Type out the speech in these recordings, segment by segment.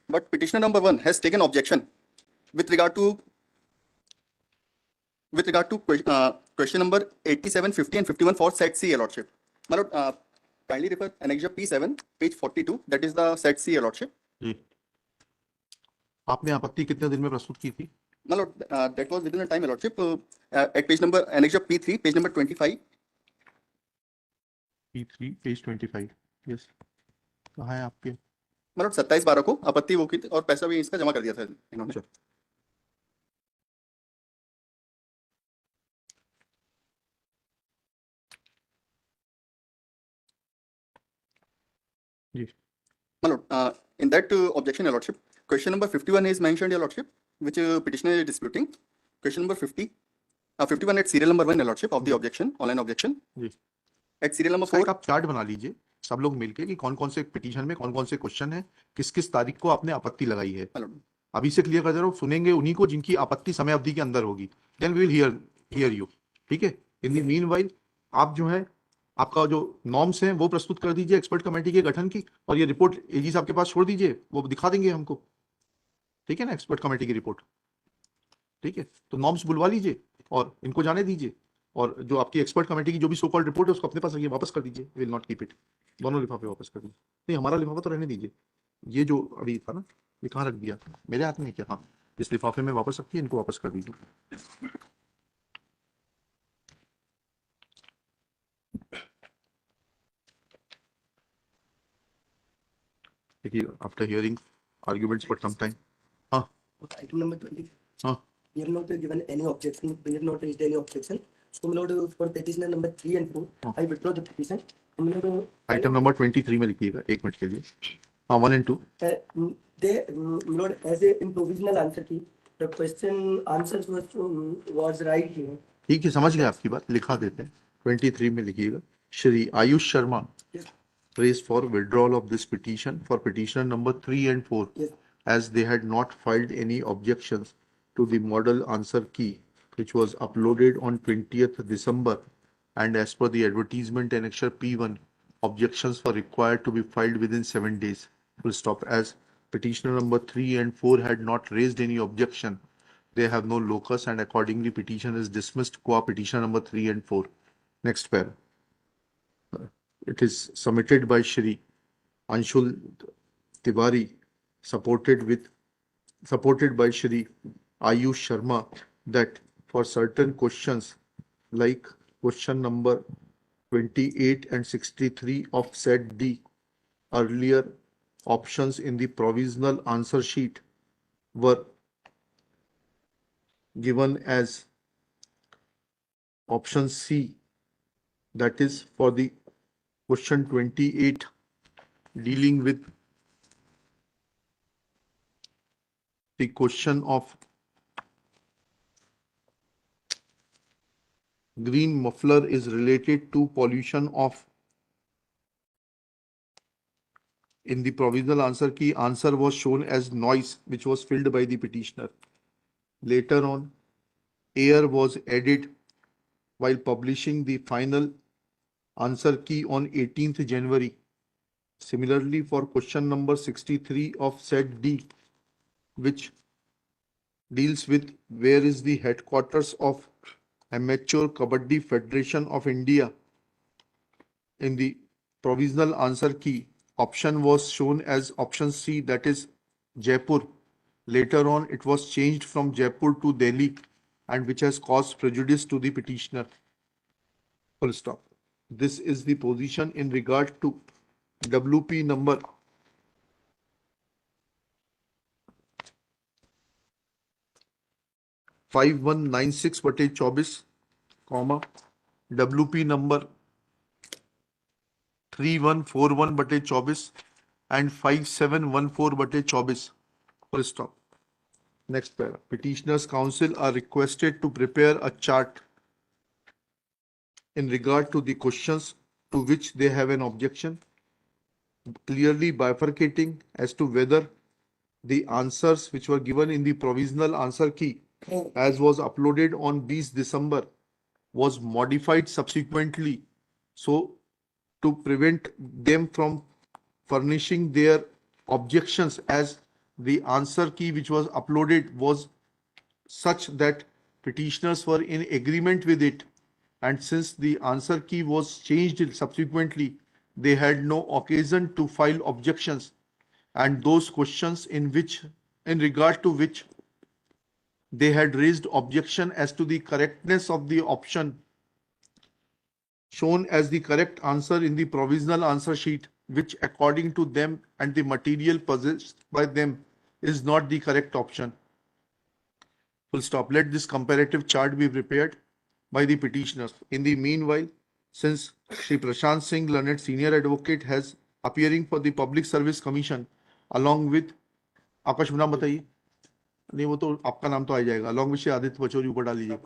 but petitioner number 1 has taken objection with regard to question number 87, 50 and 51 for set C, Your Lordship. My Lord, kindly refer Annexure P7, page 42. That is the set C, Your Lordship. जी आपने आपत्ति कितने दिन में प्रस्तुत की थी? My Lord, that was within the time, Your Lordship. At page number Annexure P3, page number 25. P3 page 25. Yes, कहाँ है आपके? My Lord, 27/12 को आपत्ति वो की थी और पैसा भी इसका जमा कर दिया था इन्होंने. अच्छा. जी. My Lord, in that objection, Your Lordship, question number 51 is mentioned, Your Lordship, which petitioner is disputing. Question number 51 at serial number 1, Your Lordship, of the objection, online objection. Ji. At serial number 4. आप chart बना लीजिए सब लोग मिलके कि कौन कौन से पिटीशन में कौन कौन से क्वेश्चन है, किस किस तारीख को आपने आपत्ति लगाई है. अभी से क्लियर कर दे रहा हूँ, सुनेंगे उन्हीं को जिनकी आपत्ति समय अवधि के अंदर होगी. Then we will hear you. ठीक है. इन द मीनवाइल आप जो है आपका जो नॉर्म्स हैं वो प्रस्तुत कर दीजिए एक्सपर्ट कमेटी के गठन की, और ये रिपोर्ट एजी साहब के पास छोड़ दीजिए, वो दिखा देंगे हमको. ठीक है ना, एक्सपर्ट कमेटी की रिपोर्ट. ठीक है, तो नॉर्म्स बुलवा लीजिए और इनको जाने दीजिए, और जो आपकी एक्सपर्ट कमेटी की जो भी सो कॉल्ड रिपोर्ट है उसको अपने पास रखिए, वापस कर दीजिए. Will not keep it. दोनों लिफाफे वापस कर दीजिए. नहीं, हमारा लिफाफा तो रहने दीजिए. ये जो अभी था ना, ये कहाँ रख दिया? मेरे हाथ में क्या? हाँ, इस लिफाफे में वापस रखिए, इनको वापस कर दीजिए. देखिए, after hearing arguments for some time. हाँ, item number 20. हाँ, We have not given any objection. We have not raised any objection. So, my lord, for petitioner number 3 and 4, I withdraw the petition. And my lord, item number 23 में लिखिएगा, एक minute के लिए. हाँ, 1 and 2. my lord, as a in provisional answer key, the question answers was right here. ठीक है, समझ गए आपकी बात, लिखा देते हैं. 23 में लिखिएगा, Shri Ayush Sharma raised for withdrawal of this petition for petitioner number 3 and 4, Yes. as they had not filed any objections to the model answer key which was uploaded on 20th December, and as per the advertisement annexure P1, objections were required to be filed within 7 days. Full stop. As petitioner number 3 and 4 had not raised any objection, they have no locus, and accordingly petition is dismissed qua petitioner number 3 and 4. Next pair. It is submitted by Shri Anshul Tiwari, supported by Shri Ayush Sharma, that for certain questions like question number 28 and 63 of set D, earlier options in the provisional answer sheet were given as option C, that is for the question 28 dealing with the question of green muffler is related to pollution of. In the provisional answer key, answer was shown as noise, which was filled by the petitioner. Later on, air was added while publishing the final answer key on 18th January. Similarly, for question number 63 of set D, which deals with where is the headquarters of Amateur Kabaddi Federation of India, in the provisional answer key, option was shown as option C, that is Jaipur. Later on, it was changed from Jaipur to Delhi, and which has caused prejudice to the petitioner. Full stop. This is the position in regard to WP number 5196/24, WP number 3141/24 and 5714/24. Full stop. Next paragraph. Petitioners' counsel are requested to prepare a chart in regard to the questions to which they have an objection, clearly bifurcating as to whether the answers which were given in the provisional answer key, as was uploaded on 20 December, was modified subsequently, so to prevent them from furnishing their objections as the answer key which was uploaded was such that petitioners were in agreement with it, and since the answer key was changed subsequently, they had no occasion to file objections, and those questions in regard to which they had raised objection as to the correctness of the option shown as the correct answer in the provisional answer sheet, which according to them and the material possessed by them is not the correct option. Full stop. Let this comparative chart be prepared by the petitioners. In the meanwhile, since Shri Prashant Singh, learned senior advocate, has appearing for the Public Service Commission along with आपका शुभ नाम बताइए. नहीं, वो तो आपका नाम तो आ जाएगा. along with श्री आदित्य पचौरी ऊपर डाल लीजिए.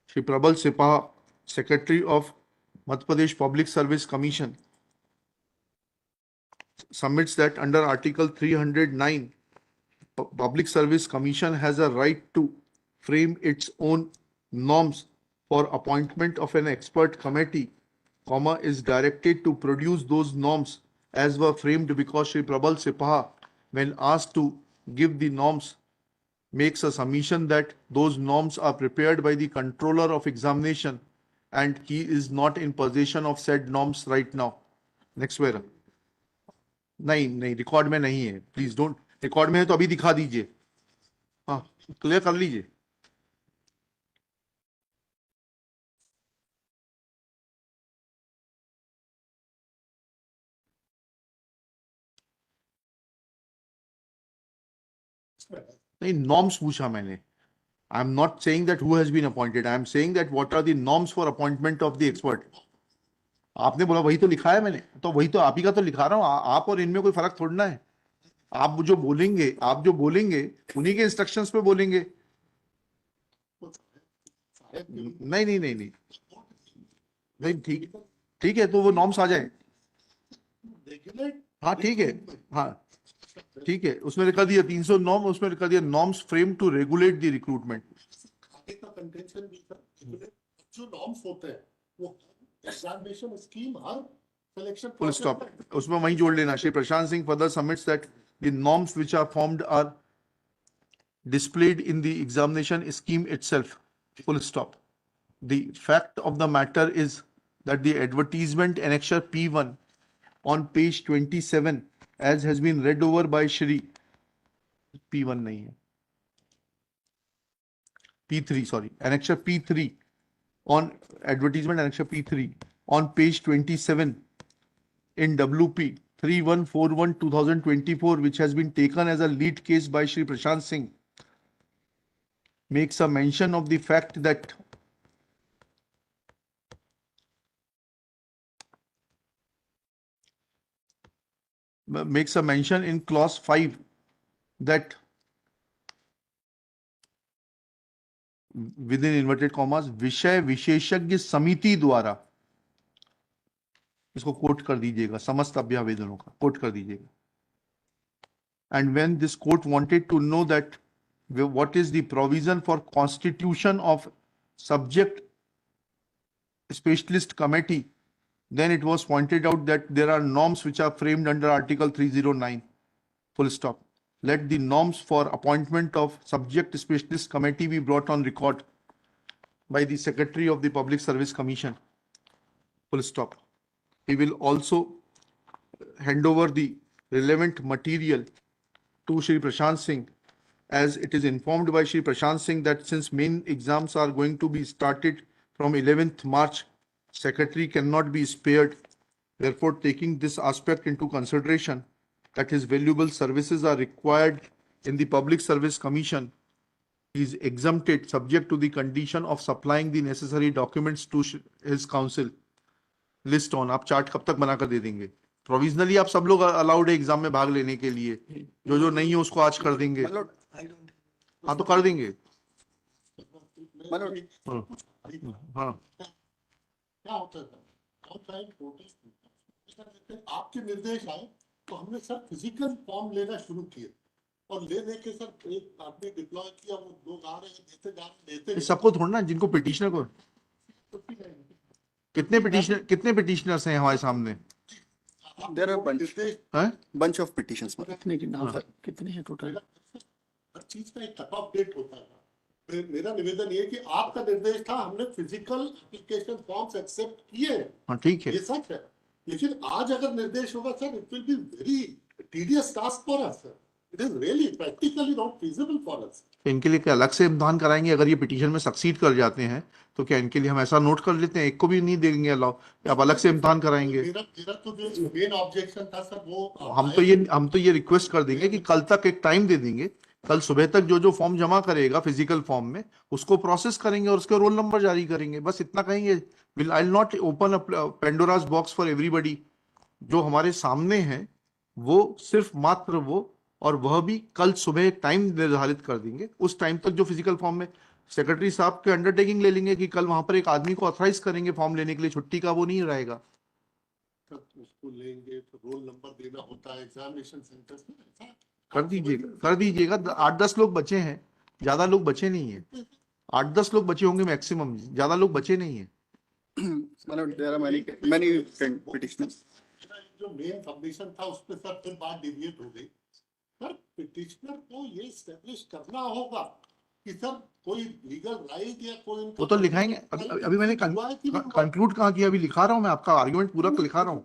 श्री प्रबल Sipaha, Secretary of Madhya Pradesh Public Service Commission, submits that under Article 309, Public Service Commission has a right to frame its own norms for appointment of an expert committee, is directed to produce those norms as were framed, because Shri Prabal Sipaha, when asked to give the norms, makes a submission that those norms are prepared by the controller of examination and he is not in possession of said norms right now. Next where? नहीं, record में नहीं है. Please don't. Record में है तो अभी दिखा दीजिए. हाँ, क्लियर कर लीजिए. नहीं, नॉर्म्स पूछा मैंने. I am not saying that who has been appointed. I am saying that what are the norms for appointment of the expert. आपने बोला वही तो लिखा है मैंने, तो वही तो आप ही का तो लिखा रहा हूँ. आप और इनमें कोई फर्क थोड़ा ना है. आप जो बोलेंगे उन्हीं के इंस्ट्रक्शंस पे बोलेंगे. नहीं, ठीक है, तो वो नॉर्म्स आ जाए. हाँ ठीक है, हाँ ठीक है. उसमें लिखा दिया 300 नॉर्म, उसमें लिखा दिया norms frame to regulate the recruitment. आगे का कंटेंशन भी था. जो नॉर्म्स होते हैं वो एग्जामिनेशन स्कीम हर सिलेक्शन फुल स्टॉप. उसमें वहीं जोड़ लेना. Shri Prashant Singh further submits that the norms which are formed are displayed in the examination scheme itself. Full stop. The fact of the matter is that the advertisement annexure P1 on page 27, as has been read over by Shri P1 नहीं है, P3, sorry, annexure P3 on advertisement annexure P3 on page 27 in WP 3141/2024, which has been taken as a lead case by Shri Prashant Singh, makes a mention of the fact that makes a mention in clause 5 that within inverted commas विषय विशेषज्ञ समिति द्वारा, इसको coat कर दीजिएगा, समस्त अभ्यावेदनों का coat कर दीजिएगा. And when this court wanted to know that what is the provision for constitution of subject specialist committee, then it was pointed out that there are norms which are framed under Article 309. Full stop. Let the norms for appointment of subject specialist committee be brought on record by the Secretary of the Public Service Commission. Full stop. He will also hand over the relevant material to Shri Prashant Singh, as it is informed by Shri Prashant Singh that since main exams are going to be started from 11th March, Secretary cannot be spared. Therefore, taking this aspect into consideration, that his valuable services are required in the Public Service Commission, he is exempted subject to the condition of supplying the necessary documents to his counsel. List on. आप chart कब तक बनाकर दे देंगे? Provisionally आप सब लोग allowed है exam में भाग लेने के लिए, जो नहीं है उसको आज कर देंगे. हाँ तो कर देंगे. हाँ क्या होता है ऑनलाइन वोटिंग आपके निर्देश आए तो हमने सर फिजिकल फॉर्म लेना शुरू किए और ले के सर एक आदमी डिप्लॉय किया, वो लोग आ रहे हैं देते सबको थोड़ा ना, जिनको पिटिशनर को. कितने पिटिशनर्स हैं हमारे सामने? There are bunch. निर्देश हैं? bunch of petitions. कितने हैं टोटल? हर चीज का एक कट ऑफ डेट होता है। मेरा निवेदन ये है कि आपका निर्देश था, हमने फिजिकल एप्लीकेशन फॉर्म्स एक्सेप्ट किए हैं, हाँ ठीक है। ये सच है, लेकिन आज अगर निर्देश होगा sir, it will be very tedious task for us sir, it is really practically not feasible for us. तो इनके लिए क्या अलग से इम्तिहान कराएंगे? अगर ये पिटीशन में सक्सीड कर जाते हैं तो क्या इनके लिए हम ऐसा नोट कर लेते हैं, एक को भी नहीं देंगे अलाउ, आप अलग से इम्तिहान कराएंगे? मेरा तो जो मेन ऑब्जेक्शन था सर वो हम तो ये रिक्वेस्ट कर देंगे कि कल तक एक टाइम दे देंगे, कल सुबह तक जो जो फॉर्म जमा करेगा फिजिकल फॉर्म में उसको प्रोसेस करेंगे और उसके रोल नंबर जारी करेंगे, बस इतना कहेंगे। Will I not open a Pandora's box for everybody. जो हमारे सामने है वो सिर्फ मात्र वो, और वह भी कल सुबह एक टाइम निर्धारित कर देंगे, उस टाइम तक जो फिजिकल फॉर्म में सेक्रेटरी साहब के अंडरटेकिंग ले लेंगे कि कल वहां पर एक आदमी को ऑथराइज करेंगे फॉर्म लेने के लिए, छुट्टी का वो नहीं रहेगा। उसको लेंगे तो रोल नंबर देना होता है एग्जामिनेशन सेंटर्स में, ऐसा कर दीजिएगा 8-10 लोग बचे हैं, ज्यादा लोग बचे नहीं है, 8-10 लोग बचे होंगे मैक्सिमम, ज्यादा लोग बचे नहीं है। There are many petitioners. जो मेन सबमिशन था उस पर सर फिर बात डिविएट हो गई। सर पिटिशनर को ये एस्टेब्लिश करना होगा कि सर कोई लीगल राइट या कोई वो तो लिखाएंगे, अभी मैंने कंक्लूड कहाँ किया, अभी लिखा रहा हूँ मैं, आपका आर्गुमेंट पूरा लिखा रहा हूँ।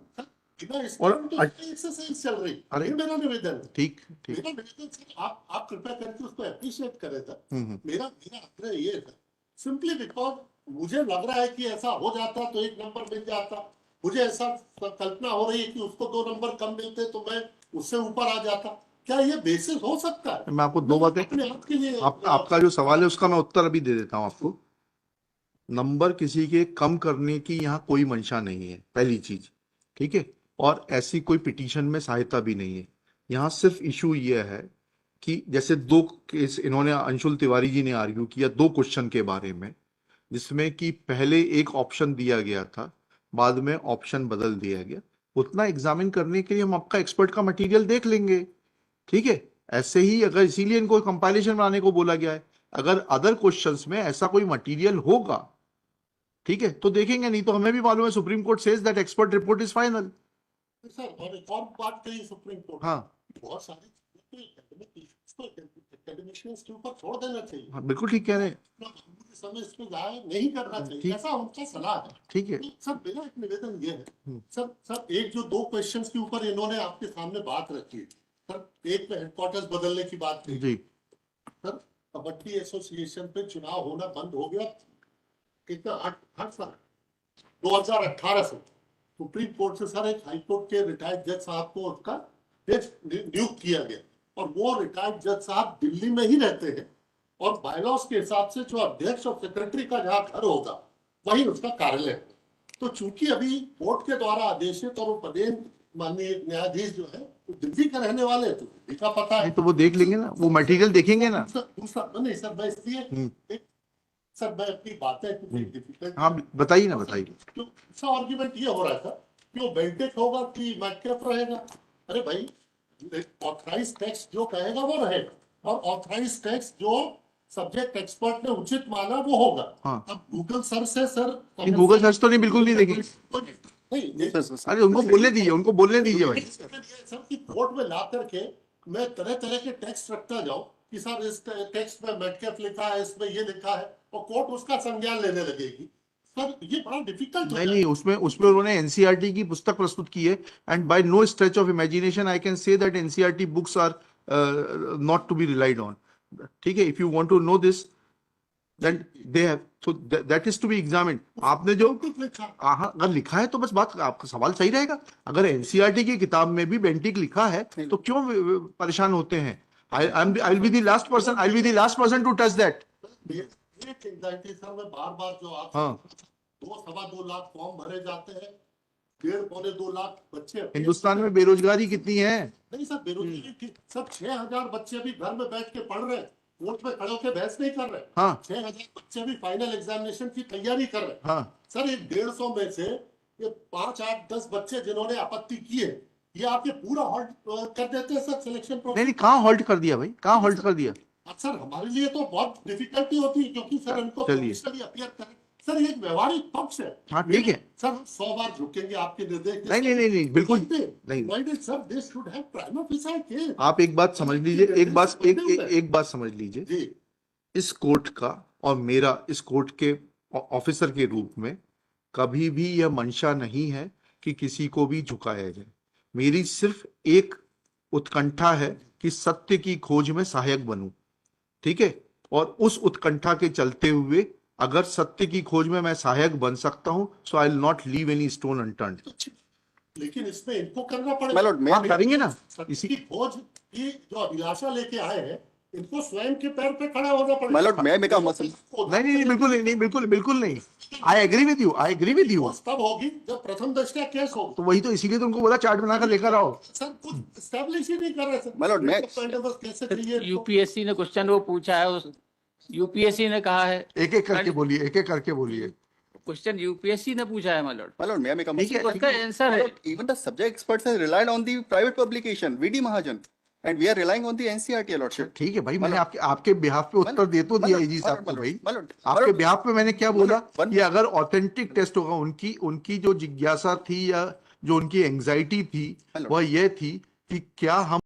और एक्सरसाइज चल रही, अरे ये मेरा निवेदन है। ठीक मेरा निवेदन सर आप कृपया करके उसको अप्रिशिएट करें सर। मेरा आग्रह ये है सिंपली बिकॉज मुझे लग रहा है कि ऐसा हो जाता तो एक नंबर मिल जाता, मुझे ऐसा कल्पना हो रही है कि उसको 2 नंबर कम मिलते तो मैं उससे ऊपर आ जाता। क्या ये बेसिस हो सकता है? मैं आपको 2 बातें, अपने आप के लिए आपका जो सवाल है उसका मैं उत्तर अभी दे देता हूँ आपको। नंबर किसी के कम करने की यहाँ कोई मंशा नहीं है, पहली चीज, ठीक है, और ऐसी कोई पिटीशन में सहायता भी नहीं है। यहाँ सिर्फ इशू ये है कि जैसे 2 केस इन्होंने, अंशुल तिवारी जी ने आर्ग्यू किया 2 क्वेश्चन के बारे में, जिसमें कि पहले एक ऑप्शन दिया गया था, बाद में ऑप्शन बदल दिया गया। उतना एग्जामिन करने के लिए हम आपका एक्सपर्ट का मटेरियल देख लेंगे, ठीक है। ऐसे ही अगर, इसीलिए इनको कंपाइलेशन बनाने को बोला गया है, अगर अदर क्वेश्चंस में ऐसा कोई मटेरियल होगा, ठीक है, तो देखेंगे, नहीं तो हमें भी मालूम है supreme court says that expert report is final. Sir और एक और बात कही सुप्रीम कोर्ट, हाँ बहुत सारी एकेडमिशियंस के ऊपर छोड़ देना चाहिए। हाँ, बिल्कुल ठीक कह रहे हैं, समय इस पे जाया नहीं करना चाहिए, ऐसा उनका सलाह है। ठीक है। सर मेरा एक निवेदन ये है सर एक जो 2 क्वेश्चंस के ऊपर इन्होंने आपके सामने बात रखी है सर, एक पे हेडक्वार्टर्स बदलने की बात की जी, सर, कबड्डी एसोसिएशन पे चुनाव होना बंद हो गया कितना 8 साल 2018 से। सुप्रीम कोर्ट से सर एक हाई कोर्ट के रिटायर्ड जज साहब को उसका नियुक्त किया गया, और वो रिटायर्ड जज साहब दिल्ली में ही रहते हैं, और बायलॉज के हिसाब से जो अध्यक्ष और सेक्रेटरी का जहाँ घर होगा वही उसका कार्यालय है। तो चूंकि अभी कोर्ट के द्वारा आदेशित और पदेन माननीय न्यायाधीश जो है वो दिल्ली के रहने वाले हैं, तो दिल्ली का पता है, नहीं तो वो देख लेंगे ना, वो मटेरियल देखेंगे ना। दूसरा नहीं सर, मैं इसलिए सर मैं अपनी बातें डिफिकल्ट, हाँ बताइए ना, बताइए। तो दूसरा आर्ग्यूमेंट ये हो रहा था कि वो बेल्टेक होगा कि मैटकैप रहेगा। अरे भाई, ऑथराइज टेक्स्ट जो कहेगा वो रहेगा, और ऑथराइज टेक्स्ट जो सब्जेक्ट एक्सपर्ट ने उचित माना वो होगा। हाँ। अब गूगल सर्च से सर, गूगल सर्च तो नहीं, बिल्कुल नहीं देखेंगे। नहीं अरे उनको बोलने दीजिए, उनको बोलने दीजिए भाई। सर की कोर्ट में ला करके मैं तरह तरह के टेक्स्ट रखता जाऊं कि सर इस टेक्स्ट में मैटकैप लिखा है, इसमें ये लिखा है, और कोर्ट उसका संज्ञान लेने लगेगी। सर ये बड़ा डिफिकल्ट नहीं, उसमें उन्होंने एनसीईआरटी की पुस्तक प्रस्तुत की है, and by no stretch of imagination I can say that NCERT books are not to be relied on, ठीक है। If you want to know this then they have, so that is to be examined. आपने जो अगर लिखा है तो बस बात, आपका सवाल सही रहेगा। अगर एनसीईआरटी की किताब में भी बेंटिक लिखा है तो क्यों परेशान होते हैं? I will be the last person to touch that. Sir मैं बार जो आप हाँ, 2-2.25 लाख फॉर्म भरे जाते हैं, 1.5-2 लाख बच्चे। हिंदुस्तान में बेरोजगारी कितनी है? नहीं सर, बेरोजगारी सब 6,000 बच्चे भी घर में बैठ के पढ़ रहे हैं, कोर्ट में खड़े होकर बहस नहीं कर रहे। हाँ, 6,000 बच्चे भी फाइनल एग्जामिनेशन की तैयारी कर रहे। हाँ सर ये 150 में से ये 5, 8, 10 बच्चे जिन्होंने आपत्ति की है, ये आपके पूरा हॉल्ट कर देते हैं सर सिलेक्शन प्रोसेस। नहीं, कहाँ हॉल्ट कर दिया भाई, कहाँ हॉल्ट कर दिया? सर हमारे लिए तो बहुत डिफिकल्टी होती है, क्योंकि सर इनको चलिए। प्रोफेशनली अपीयर करें, सर ये एक व्यवहारिक पक्ष है। हाँ ठीक है, सर 100 बार झुकेंगे आपके निर्देश के नहीं, बिल्कुल नहीं। नहीं sir, they should have prima facie case. आप एक बात समझ लीजिए, एक बात समझ लीजिए, जी इस कोर्ट का और मेरा इस कोर्ट के ऑफिसर के रूप में कभी भी यह मंशा नहीं है कि किसी को भी झुकाया जाए। मेरी सिर्फ एक उत्कंठा है कि सत्य की खोज में सहायक बनूं, ठीक है, और उस उत्कंठा के चलते हुए अगर सत्य की खोज में मैं सहायक बन सकता हूं, so I will not leave any stone unturned. लेकिन इसमें इनको करना पड़ेगा। My lord, may I- हाँ, करेंगे ना। सत्य की खोज की जो अभिलाषा लेके आए हैं, इनको स्वयं के पैर पे खड़ा होना पड़ेगा। My lord, may I make a motion? नहीं, बिल्कुल नहीं। I agree with you. वो तब होगी जब प्रथम दृष्टया केस होगा। तो वही तो इसीलिए तो उनको बोला चार्ट बनाकर लेकर आओ। सर कुछ एस्टैब्लिश ही नहीं कर रहे सर। My lord, मैं- कैसे चाहिए तो- यूपीएससी ने क्वेश्चन वो पूछा है, उस यूपीएससी ने कहा है, एक एक करके बोलिए। क्वेश्चन यूपीएससी ने पूछा है my Lord, My lord, may I make a ठीक motion? है, उसका आंसर My है। lord, even the subject experts have relied on the private publication, VD Mahajan, and we are relying on the NCERT, your lordship. ठीक है भाई, मैंने आपके behalf पे उत्तर दे तो दिया जी साहब को भाई। My lord, आपके बिहाफ पे मैंने क्या बोला one- कि अगर ऑथेंटिक टेस्ट होगा, उनकी जो जिज्ञासा थी या जो उनकी एंजाइटी थी Hello. वह यह थी कि क्या हम